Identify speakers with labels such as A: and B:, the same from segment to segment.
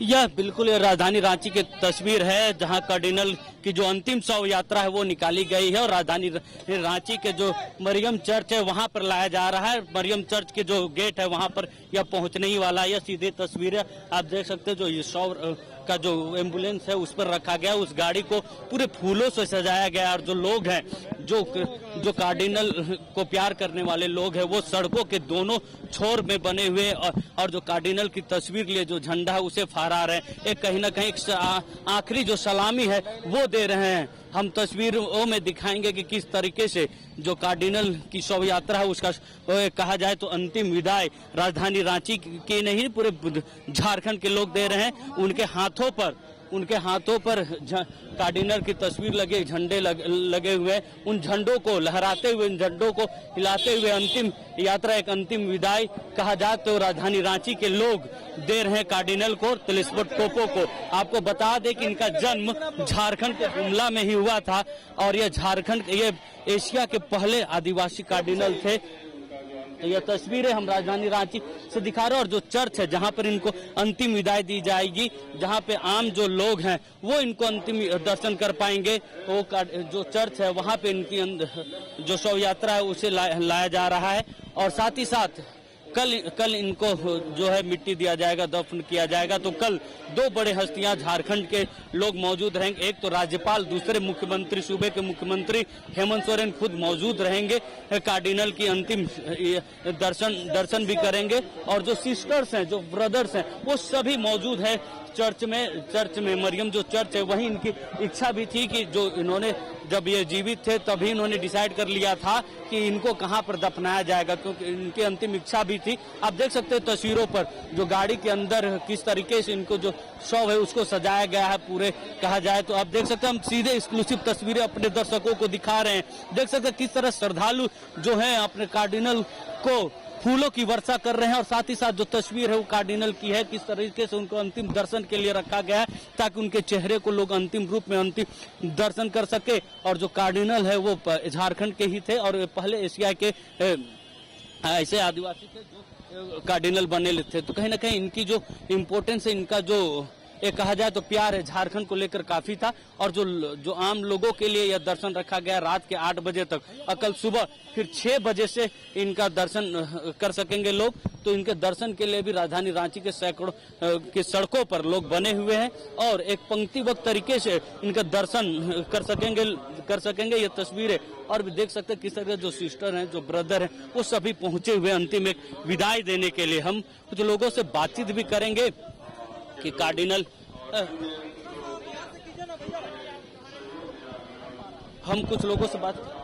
A: यह बिल्कुल राजधानी रांची की तस्वीर है, जहां कार्डिनल की जो अंतिम शव यात्रा है वो निकाली गई है और राजधानी रांची के जो मरियम चर्च है वहां पर लाया जा रहा है। मरियम चर्च के जो गेट है वहां पर यह पहुंचने ही वाला है। यह सीधे तस्वीर है, आप देख सकते हैं। जो ये शव का जो एम्बुलेंस है उस पर रखा गया, उस गाड़ी को पूरे फूलों से सजाया गया और जो लोग हैं, जो कार्डिनल को प्यार करने वाले लोग हैं, वो सड़कों के दोनों छोर में बने हुए और जो कार्डिनल की तस्वीर के लिए जो झंडा है उसे फहरा रहे हैं। एक कहीं ना कहीं आखिरी जो सलामी है वो दे रहे हैं। हम तस्वीरों में दिखाएंगे कि किस तरीके से जो कार्डिनल की शव यात्रा है उसका कहा जाए तो अंतिम विदाई राजधानी रांची के नहीं पूरे झारखंड के लोग दे रहे हैं। उनके हाथों पर कार्डिनल की तस्वीर लगे झंडे लगे हुए, उन झंडों को लहराते हुए, उन झंडों को हिलाते हुए अंतिम यात्रा, एक अंतिम विदाई कहा जाए तो राजधानी रांची के लोग दे रहे हैं कार्डिनल को, तेलिस्फोर्ड टोपो को। आपको बता दें कि इनका जन्म झारखंड के गुमला में ही हुआ था और ये एशिया के पहले आदिवासी कार्डिनल थे। यह तस्वीरें हम राजधानी रांची से दिखा रहे हैं और जो चर्च है जहां पर इनको अंतिम विदाई दी जाएगी, जहां पे आम जो लोग हैं वो इनको अंतिम दर्शन कर पाएंगे, वो जो चर्च है वहां पे इनकी जो शव यात्रा है उसे लाया जा रहा है। और साथ ही साथ कल इनको जो है मिट्टी दिया जाएगा, दफन किया जाएगा। तो कल दो बड़े हस्तियां झारखंड के लोग मौजूद रहेंगे, एक तो राज्यपाल, दूसरे मुख्यमंत्री, सूबे के मुख्यमंत्री हेमंत सोरेन खुद मौजूद रहेंगे। कार्डिनल की अंतिम दर्शन भी करेंगे और जो सिस्टर्स हैं, जो ब्रदर्स हैं, वो सभी मौजूद है चर्च में। मरियम जो चर्च है वही इनकी इच्छा भी थी कि जो इन्होंने जब ये जीवित थे तभी इन्होंने डिसाइड कर लिया था कि इनको कहां पर दफनाया जाएगा, क्योंकि इनकी अंतिम इच्छा भी थी। आप देख सकते हैं तस्वीरों पर जो गाड़ी के अंदर किस तरीके से इनको जो शव है उसको सजाया गया है पूरे, कहा जाए तो। आप देख सकते हैं, हम सीधे एक्सक्लूसिव तस्वीरें अपने दर्शकों को दिखा रहे हैं। देख सकते हैं किस तरह श्रद्धालु जो है अपने कार्डिनल को फूलों की वर्षा कर रहे हैं और साथ ही साथ जो तस्वीर है वो कार्डिनल की है, किस तरीके से उनको अंतिम दर्शन के लिए रखा गया है ताकि उनके चेहरे को लोग अंतिम रूप में अंतिम दर्शन कर सके। और जो कार्डिनल है वो झारखंड के ही थे और पहले एशिया के ऐसे आदिवासी थे जो कार्डिनल बने थे। तो कहीं ना कहीं इनकी जो इम्पोर्टेंस है, इनका जो एक कहा जाए तो प्यार है झारखंड को लेकर काफी था। और जो आम लोगों के लिए यह दर्शन रखा गया रात के 8 बजे तक, और कल सुबह फिर 6 बजे से इनका दर्शन कर सकेंगे लोग। तो इनके दर्शन के लिए भी राजधानी रांची के सैकड़ों के सड़कों पर लोग बने हुए हैं और एक पंक्तिबद्ध तरीके से इनका दर्शन कर सकेंगे। ये तस्वीरें और भी देख सकते हैं किस तरह जो सिस्टर हैं, जो ब्रदर हैं, वो सभी पहुंचे हुए अंतिम एक विदाई देने के लिए। हम कुछ लोगों से बातचीत भी करेंगे कि कार्डिनल, हम कुछ लोगों से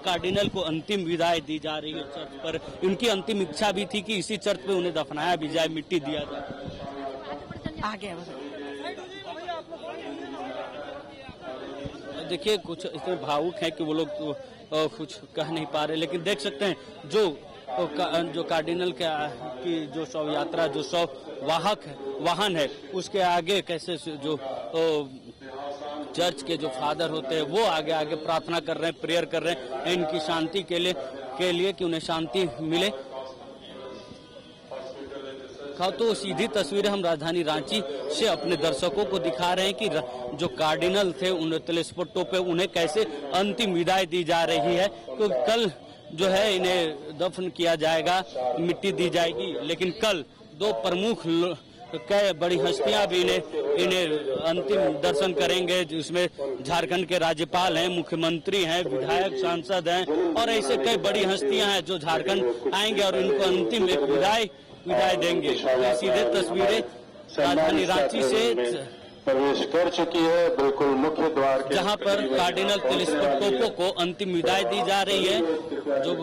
A: कार्डिनल को अंतिम विदाई दी जा रही है चर्च पर। इनकी अंतिम इच्छा भी थी कि इसी चर्च पे उन्हें दफनाया भी जाए, मिट्टी दिया जाए।
B: आगे
A: देखिए कुछ इतने भावुक हैं कि वो लोग कुछ कह नहीं पा रहे, लेकिन देख सकते हैं जो कार्डिनल की जो शव यात्रा, जो शव वाहन है, उसके आगे कैसे जो चर्च के जो फादर होते हैं वो आगे प्रार्थना कर रहे हैं, प्रेयर कर रहे हैं इनकी शांति के लिए कि उन्हें शांति मिले। तो सीधी तस्वीरें हम राजधानी रांची से अपने दर्शकों को दिखा रहे हैं कि जो कार्डिनल थे उन तेलिस्फोर्ड टोपो, उन्हें कैसे अंतिम विदाई दी जा रही है। क्योंकि कल जो है इन्हें दफन किया जाएगा, मिट्टी दी जाएगी, लेकिन कल दो प्रमुख कई बड़ी हस्तियां भी इन्हें अंतिम दर्शन करेंगे, जिसमें झारखंड के राज्यपाल हैं, मुख्यमंत्री हैं, विधायक, सांसद हैं और ऐसे कई बड़ी हस्तियां हैं जो झारखंड आएंगे और इनको अंतिम एक विदाई देंगे। तो सीधे तस्वीरें राजधानी रांची से
C: प्रवेश कर चुकी है, बिल्कुल मुख्य द्वार के
A: जहां पर कार्डिनल तेलिस्फोर्ड टोपो को अंतिम विदाई दी जा रही है। जो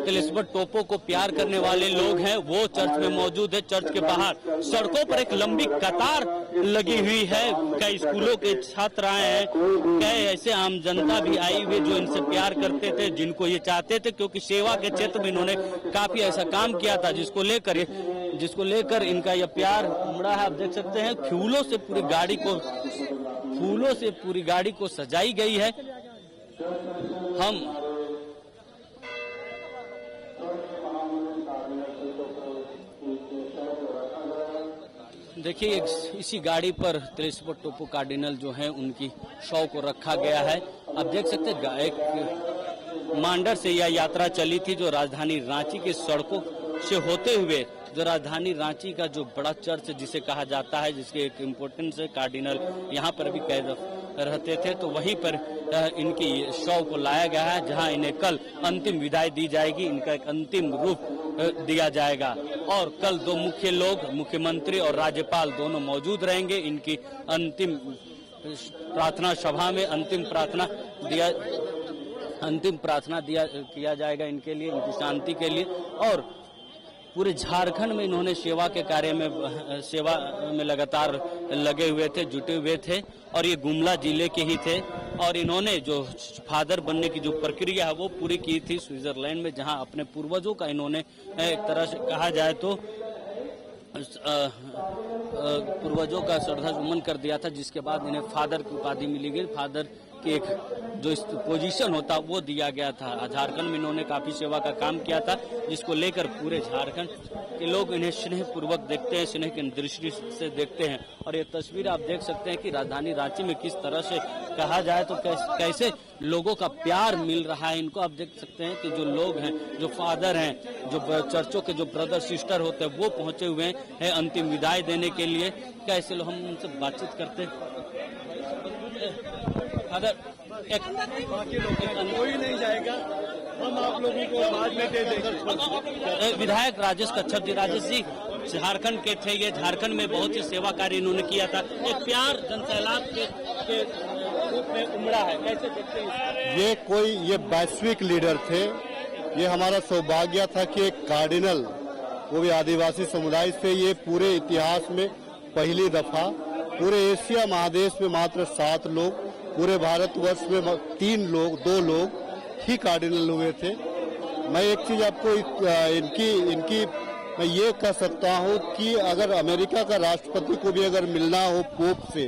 A: तेलिस्फोर्ड टोपो को प्यार करने वाले लोग हैं वो चर्च में मौजूद है। चर्च के बाहर सड़कों पर एक लंबी कतार लगी हुई है। कई स्कूलों के छात्र आए हैं, कई ऐसे आम जनता भी आई हुई जो इनसे प्यार करते थे, जिनको ये चाहते थे, क्योंकि सेवा के क्षेत्र में इन्होंने काफी ऐसा काम किया था जिसको लेकर इनका यह प्यार उमड़ा है। आप देख सकते हैं फूलों से पूरी गाड़ी को सजाई गई है। हम देखिए इसी गाड़ी पर त्रिस्पोर्ट टोपो कार्डिनल जो है उनकी शव को रखा गया है। आप देख सकते हैं एक मांडर से यह यात्रा चली थी जो राजधानी रांची के सड़कों से होते हुए जो राजधानी रांची का जो बड़ा चर्च जिसे कहा जाता है, जिसके एक इम्पोर्टेंस है, कार्डिनल यहाँ पर भी कैद रहते थे, तो वहीं पर इनकी शव को लाया गया है, जहां इन्हें कल अंतिम विदाई दी जाएगी, इनका एक अंतिम रूप दिया जाएगा। और कल दो मुख्य लोग, मुख्यमंत्री और राज्यपाल दोनों मौजूद रहेंगे। इनकी अंतिम प्रार्थना सभा में अंतिम प्रार्थना किया जाएगा इनके लिए, इनकी शांति के लिए। और पूरे झारखंड में इन्होंने सेवा के कार्य में सेवा में लगातार लगे हुए थे, जुटे हुए थे, और ये गुमला जिले के ही थे। और इन्होंने जो फादर बनने की जो प्रक्रिया है वो पूरी की थी स्विट्जरलैंड में, जहां अपने पूर्वजों का इन्होंने एक तरह से कहा जाए तो पूर्वजों का श्रद्धासुमन कर दिया था, जिसके बाद इन्हें फादर की उपाधि मिली गई। फादर की एक जो पोजीशन होता वो दिया गया था। झारखंड में इन्होंने काफी सेवा का काम किया था, जिसको लेकर पूरे झारखंड के लोग इन्हें स्नेह पूर्वक देखते हैं, स्नेह की दृष्टि से देखते हैं। और ये तस्वीर आप देख सकते हैं कि राजधानी रांची में किस तरह से कहा जाए तो कैसे लोगों का प्यार मिल रहा है इनको। आप देख सकते हैं कि जो लोग हैं, जो फादर हैं, जो चर्चों के जो ब्रदर सिस्टर होते हैं, वो पहुंचे हुए हैं अंतिम विदाई देने के लिए। कैसे लोग, हम उनसे बातचीत करते हैं। फादर
B: कोई नहीं जाएगा, हम आप लोगों को बाद में दे देंगे।
A: विधायक राजेश कच्छप जी, राजेश जी झारखंड के थे, ये झारखंड में बहुत ही सेवा कार्य इन्होंने किया था, एक प्यार जनसैलाब के रूप में उमड़ा है, कैसे देखते हैं?
B: ये वैश्विक लीडर थे। ये हमारा सौभाग्य था कि एक कार्डिनल, वो भी आदिवासी समुदाय से, ये पूरे इतिहास में पहली दफा पूरे एशिया महादेश में मात्र 7 लोग, पूरे भारतवर्ष में 2 लोग ही कार्डिनल हुए थे। मैं एक चीज आपको इनकी मैं ये कह सकता हूँ कि अगर अमेरिका का राष्ट्रपति को भी अगर मिलना हो पोप से,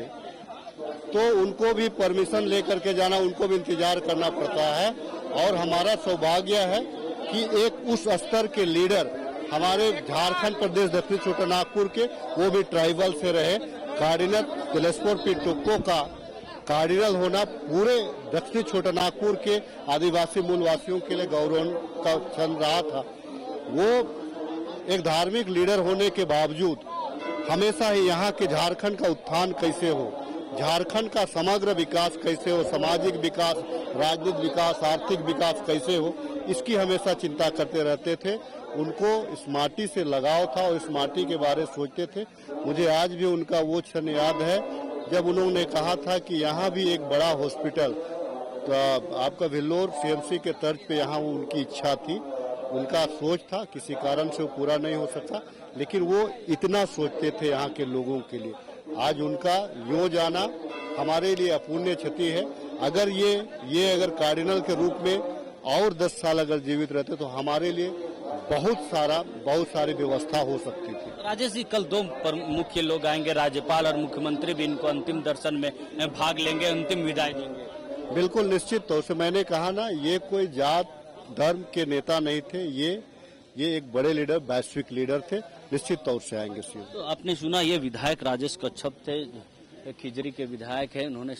B: तो उनको भी परमिशन लेकर के जाना, उनको भी इंतजार करना पड़ता है। और हमारा सौभाग्य है कि एक उस स्तर के लीडर हमारे झारखंड प्रदेश दक्षिण छोटानागपुर के, वो भी ट्राइबल से रहे। कार्डिनल त्रिस्पोर्ट टोपो का कार्डिनल होना पूरे दक्षिण छोटानागपुर के आदिवासी मूलवासियों के लिए गौरव का क्षण रहा था। वो एक धार्मिक लीडर होने के बावजूद हमेशा ही यहाँ के झारखंड का उत्थान कैसे हो, झारखंड का समग्र विकास कैसे हो, सामाजिक विकास, राजनीतिक विकास, आर्थिक विकास कैसे हो, इसकी हमेशा चिंता करते रहते थे। उनको इस माटी से लगाव था और इस माटी के बारे में सोचते थे। मुझे आज भी उनका वो क्षण याद है जब उन्होंने कहा था कि यहाँ भी एक बड़ा हॉस्पिटल, तो आपका वेल्लोर सीएमसी के तर्ज पे यहाँ उनकी इच्छा थी, उनका सोच था, किसी कारण से वो पूरा नहीं हो सका, लेकिन वो इतना सोचते थे यहाँ के लोगों के लिए। आज उनका यूं जाना हमारे लिए अपूर्णीय क्षति है। अगर ये अगर कार्डिनल के रूप में और 10 साल अगर जीवित रहते तो हमारे लिए बहुत सारी व्यवस्था हो सकती थी।
A: राजेश जी, कल 2 मुख्य लोग आएंगे, राज्यपाल और मुख्यमंत्री भी इनको अंतिम दर्शन में भाग लेंगे, अंतिम विदाई देंगे।
B: बिल्कुल निश्चित तौर से, मैंने कहा ना, ये कोई जात धर्म के नेता नहीं थे, ये एक बड़े लीडर, वैश्विक लीडर थे, निश्चित तौर से आएंगे।
A: तो आपने सुना, ये विधायक राजेश कच्छप थे, खिजरी के विधायक है। उन्होंने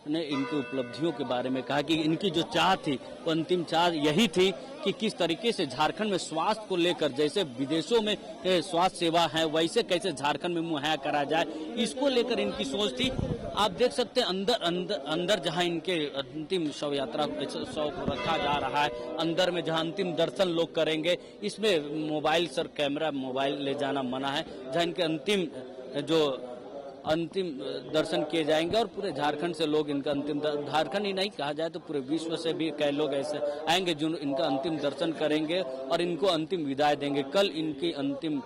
A: इनकी उपलब्धियों के बारे में कहा कि इनकी जो चाह थी वो अंतिम चाह यही थी कि किस तरीके से झारखंड में स्वास्थ्य को लेकर, जैसे विदेशों में स्वास्थ्य सेवा है वैसे कैसे झारखंड में मुहैया करा जाए, इसको लेकर इनकी सोच थी। आप देख सकते हैं अंदर जहां इनके अंतिम शव यात्रा शव को रखा जा रहा है, अंदर में जहां अंतिम दर्शन लोग करेंगे, इसमें मोबाइल कैमरा मोबाइल ले जाना मना है, जहां इनके अंतिम दर्शन किए जाएंगे। और पूरे झारखंड से लोग इनका झारखंड ही नहीं कहा जाए तो पूरे विश्व से भी कई लोग ऐसे आएंगे जो इनका अंतिम दर्शन करेंगे और इनको अंतिम विदाई देंगे। कल इनकी अंतिम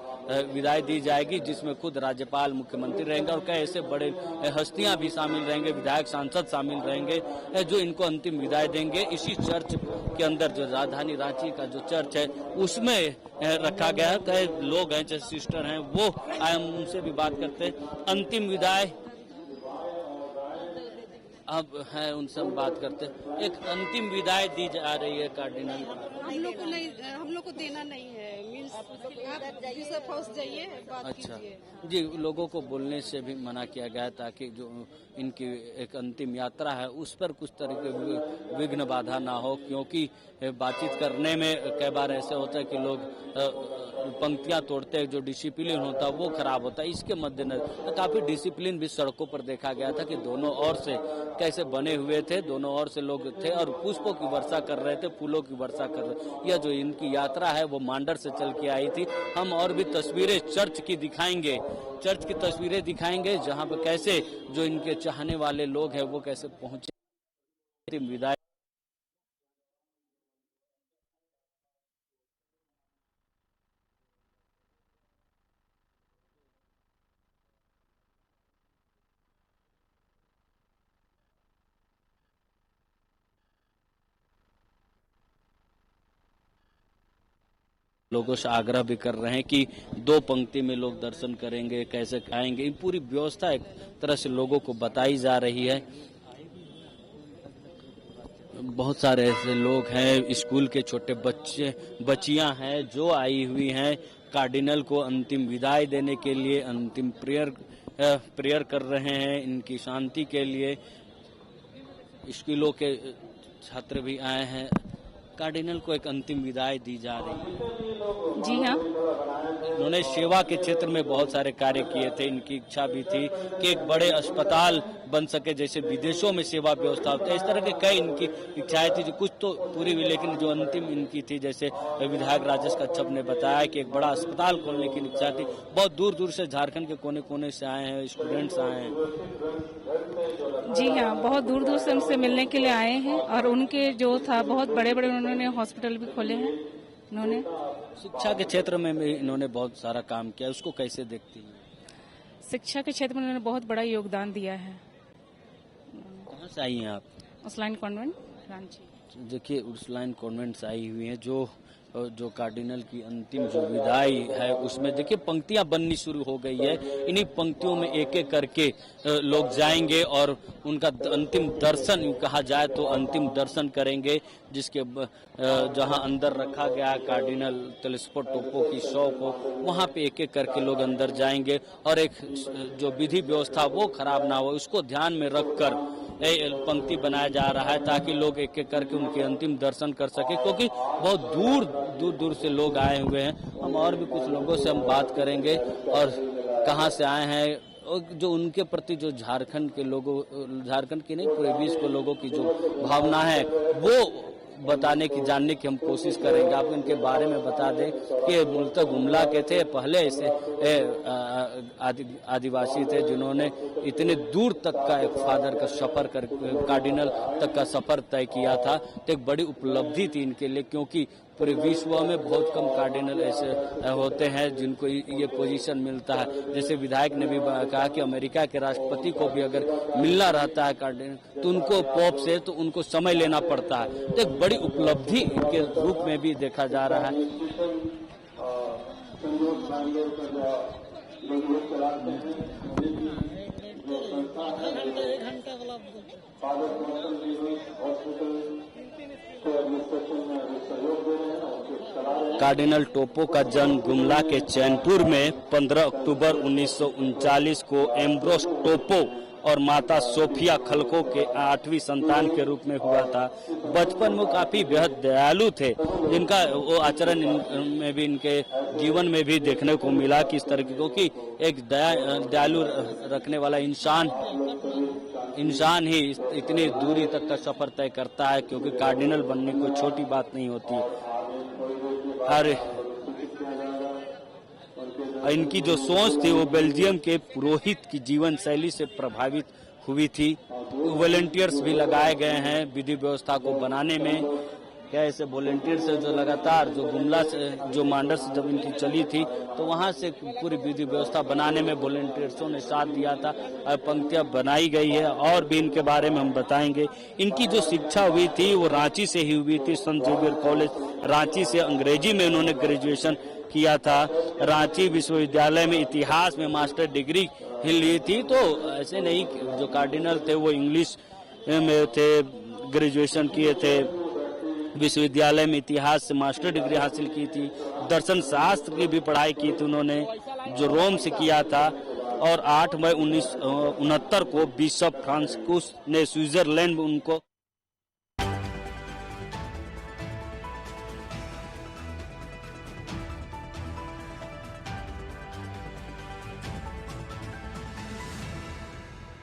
A: विदाई दी जाएगी, जिसमें खुद राज्यपाल, मुख्यमंत्री रहेंगे और कई ऐसे बड़े हस्तियां भी शामिल रहेंगे, विधायक, सांसद शामिल रहेंगे, जो इनको अंतिम विदाई देंगे। इसी चर्च के अंदर, जो राजधानी रांची का जो चर्च है, उसमें रखा गया है। कई लोग हैं, जैसे सिस्टर हैं, वो आए, उनसे भी बात करते हैं। अंतिम विदाई अब है उनसे हम बात करते हैं। एक अंतिम विदाई दी जा रही है कार्डिनल।
D: हम लोग को देना नहीं है, मीन्स आप फंस जाइए, बात
A: अच्छा
D: कीजिए।
A: जी, लोगों को बोलने से भी मना किया गया ताकि जो इनकी एक अंतिम यात्रा है उस पर कुछ तरह के विघ्न बाधा ना हो, क्योंकि बातचीत करने में कई बार ऐसे होता है कि लोग पंक्तियां तोड़ते हैं, जो डिसिप्लिन होता है वो खराब होता है। इसके मद्देनजर काफी डिसिप्लिन भी सड़कों पर देखा गया था कि दोनों ओर से कैसे बने हुए थे, दोनों ओर से लोग थे और पुष्पों की वर्षा कर रहे थे, फूलों की वर्षा कर रहे। यह जो इनकी यात्रा है वो मांडर से चल के आई थी। हम और भी तस्वीरें चर्च की दिखाएंगे, चर्च की तस्वीरें दिखाएंगे जहाँ पे कैसे जो इनके चाहने वाले लोग हैं वो कैसे पहुंचे। विदाई लोगों से आग्रह भी कर रहे हैं कि दो पंक्ति में लोग दर्शन करेंगे, कैसे आएंगे, ये पूरी व्यवस्था एक तरह से लोगों को बताई जा रही है। बहुत सारे ऐसे लोग हैं, स्कूल के छोटे बच्चियां हैं जो आई हुई हैं कार्डिनल को अंतिम विदाई देने के लिए, अंतिम प्रेयर कर रहे हैं इनकी शांति के लिए। स्कूलों के छात्र भी आए हैं। कार्डिनल को एक अंतिम विदाई दी जा रही है।
D: जी हाँ,
A: उन्होंने सेवा के क्षेत्र में बहुत सारे कार्य किए थे। इनकी इच्छा भी थी कि एक बड़े अस्पताल बन सके, जैसे विदेशों में सेवा व्यवस्था होती है, इस तरह के कई इनकी इच्छाएं थी जो कुछ तो पूरी हुई, लेकिन जो अंतिम इनकी थी, जैसे विधायक राजेश कच्छप ने बताया कि एक बड़ा अस्पताल खोलने की इच्छा थी। बहुत दूर दूर से झारखंड के कोने कोने से आए हैं, स्टूडेंट्स आए हैं।
D: जी हाँ, बहुत दूर दूर से उनसे मिलने के लिए आए हैं और उनके जो था बहुत बड़े बड़े उन्होंने हॉस्पिटल भी खोले हैं। उन्होंने
A: शिक्षा के क्षेत्र में भी इन्होंने बहुत सारा काम किया, उसको कैसे देखती हैं?
D: शिक्षा के क्षेत्र में उन्होंने बहुत बड़ा योगदान दिया है।
A: कहाँ से आई हैं आप?
D: Ursuline convent, Ranchi.
A: देखिए, उर्सुलाइन कॉन्वेंट से आई हुई हैं। जो कार्डिनल की अंतिम जो विदाई है उसमें देखिए पंक्तियां बननी शुरू हो गई है। इन्हीं पंक्तियों में एक एक करके लोग जाएंगे और उनका अंतिम दर्शन कहा जाए तो अंतिम दर्शन करेंगे, जिसके जहां अंदर रखा गया है कार्डिनल तेलेस्फो टोपो की शव को, वहां पे एक एक करके लोग अंदर जाएंगे और एक जो विधि व्यवस्था वो खराब ना हो उसको ध्यान में रखकर पंक्ति बनाया जा रहा है ताकि लोग एक एक करके उनके अंतिम दर्शन कर सके, क्योंकि बहुत दूर दूर से लोग आए हुए हैं। हम और भी कुछ लोगों से हम बात करेंगे और कहाँ से आए हैं और जो उनके प्रति जो झारखंड के लोगों, झारखंड के नहीं पूरे विश्व के लोगों की जो भावना है वो बताने की, जानने की हम कोशिश करेंगे। आप इनके बारे में बता दें कि मूलतः गुमला के थे, पहले ऐसे आदिवासी थे जिन्होंने इतने दूर तक का एक फादर का सफर कर, कार्डिनल तक का सफर तय किया था। तो एक बड़ी उपलब्धि थी इनके लिए, क्योंकि पूरे विश्व में बहुत कम कार्डिनल ऐसे होते हैं जिनको ये पोजीशन मिलता है। जैसे विधायक ने भी कहा कि अमेरिका के राष्ट्रपति को भी अगर मिलना रहता है कार्डिनल तो उनको पोप से तो उनको समय लेना पड़ता है। तो एक बड़ी उपलब्धि के रूप में भी देखा जा रहा है। कार्डिनल टोपो का जन्म गुमला के चैनपुर में 15 अक्टूबर 1939 को एम्ब्रोस टोपो और माता सोफिया खलको के 8वीं संतान के रूप में हुआ था। बचपन में काफी बेहद दयालु थे, जिनका वो आचरण में भी, इनके जीवन में भी देखने को मिला कि इस तरह की, क्योंकि एक दयालु रखने वाला इंसान ही इतनी दूरी तक का सफर तय करता है, क्योंकि कार्डिनल बनने कोई छोटी बात नहीं होती। और इनकी जो सोच थी वो बेल्जियम के पुरोहित की जीवन शैली से प्रभावित हुई थी। वॉलंटियर्स भी लगाए गए हैं विधि व्यवस्था को बनाने में। क्या ऐसे वॉलंटियर से जो लगातार जो गुमला से, जो मांडर से जब इनकी चली थी तो वहां से पूरी विधि व्यवस्था बनाने में वॉलंटियर्सों ने साथ दिया था और पंक्तियां बनाई गई है। और भी इनके बारे में हम बताएंगे। इनकी जो शिक्षा हुई थी वो रांची से ही हुई थी, संत जेवियर कॉलेज रांची से। अंग्रेजी में इन्होंने ग्रेजुएशन किया था। रांची विश्वविद्यालय में इतिहास में मास्टर डिग्री ही ली थी। तो ऐसे नहीं, जो कार्डिनल थे वो इंग्लिश में थे, ग्रेजुएशन किए थे, विश्वविद्यालय में इतिहास से मास्टर डिग्री हासिल की थी, दर्शन शास्त्र की भी पढ़ाई की थी उन्होंने, जो रोम से किया था। और 8 मई 1969 को बिशप फ्रांसिस्कुस ने स्विट्जरलैंड में उनको